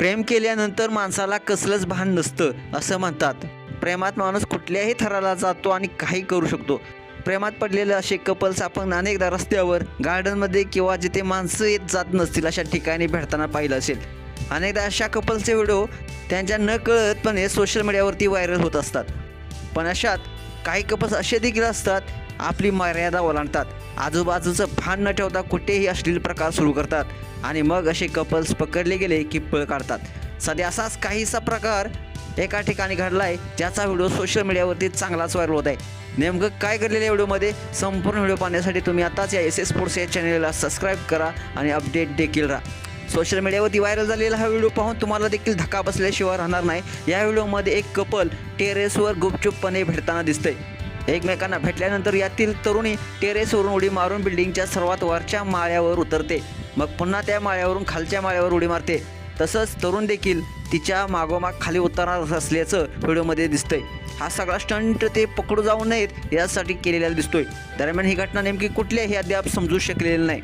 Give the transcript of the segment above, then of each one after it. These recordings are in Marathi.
प्रेम केल्यानंतर माणसाला कसलंच भान नसतं असं म्हणतात. प्रेमात माणूस कुठल्याही थराला जातो आणि काही करू शकतो. प्रेमात पडलेले असे कपल्स आपण अनेकदा रस्त्यावर, गार्डनमध्ये किंवा जिथे माणसं येत जात नसतील अशा ठिकाणी भेटताना पाहिलं असेल. अनेकदा अशा कपल्सचे व्हिडिओ त्यांच्या न कळतपणे सोशल मीडियावरती व्हायरल होत असतात. पण अशात काही कपल्स असे देखील असतात, आपली मर्यादा ओलांडतात, आजूबाजूचं भान न ठेवता कुठेही अश्लील प्रकार सुरू करतात आणि मग असे कपल्स पकडले गेले की पळ काढतात. सध्या असाच काहीसा प्रकार एका ठिकाणी घडला आहे, ज्याचा व्हिडिओ सोशल मीडियावरती चांगलाच व्हायरल होत आहे. नेमकं काय घडलेलं या व्हिडिओमध्ये संपूर्ण व्हिडिओ पाहण्यासाठी तुम्ही आताच या SS स्पोर्ट्स या चॅनलला सबस्क्राईब करा आणि अपडेट देखील राहा. सोशल मीडियावरती व्हायरल झालेला हा व्हिडिओ पाहून तुम्हाला देखील धक्का बसल्याशिवाय राहणार नाही. या व्हिडिओमध्ये एक कपल टेरेसवर गुपचूपपणे भेटताना दिसतंय. एकमेकांना भेटल्यानंतर यातील तरुणी टेरेसवरून उडी मारून बिल्डिंगच्या सर्वात वरच्या माळ्यावर उतरते, मग पुन्हा त्या माळ्यावरून खालच्या माळ्यावर उडी मारते. तसंच तरुण देखील तिच्या मागोमाग खाली उतरणार असल्याचं व्हिडिओमध्ये दिसतंय. हा सगळा स्टंट ते पकडू जाऊ नयेत यासाठी केलेला दिसतोय. दरम्यान ही घटना नेमकी कुठली आहे हे अद्याप समजू शकलेलं नाही.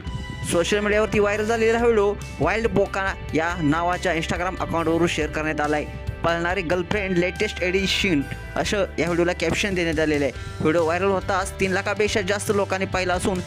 सोशल मीडियावरती व्हायरल झालेला हा व्हिडिओ वाईल्ड बोका या नावाच्या इंस्टाग्राम अकाउंटवरून शेअर करण्यात आला आहे. पळणारी गर्लफ्रेंड लेटेस्ट एडिशन असं या व्हिडिओला कॅप्शन देण्यात आलेलं आहे. व्हिडिओ व्हायरल होताच 3 लाखापेक्षा जास्त लोकांनी पाहिला असून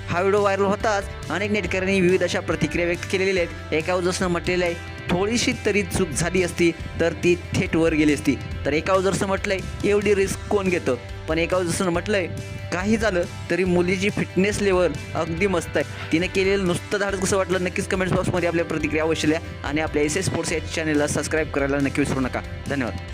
हा व्हिडिओ व्हायरल होताच अनेक नेटकऱ्यांनी विविध अशा प्रतिक्रिया व्यक्त केलेल्या आहेत. एका युजर्सनं म्हटलेलं आहे, थोडीशी तरी चूक झाली असती तर ती थेट वर गेली असती. तर एका युजर्सनं म्हटलंय, एवढी रिस्क कोण घेतं. पण एका युजर्सनं म्हटलंय, काही झालं तरी मुलीची फिटनेस लेवल अगदी मस्त आहे. तिने केलेलं नुसतं धाडस कसं वाटलं नक्कीच कमेंट्स बॉक्समध्ये आपल्या प्रतिक्रिया अवश्य द्या आणि आपल्या SS स्पोर्ट्स या चॅनलला सबस्क्राईब करायला नक्की विसरू नका. धन्यवाद.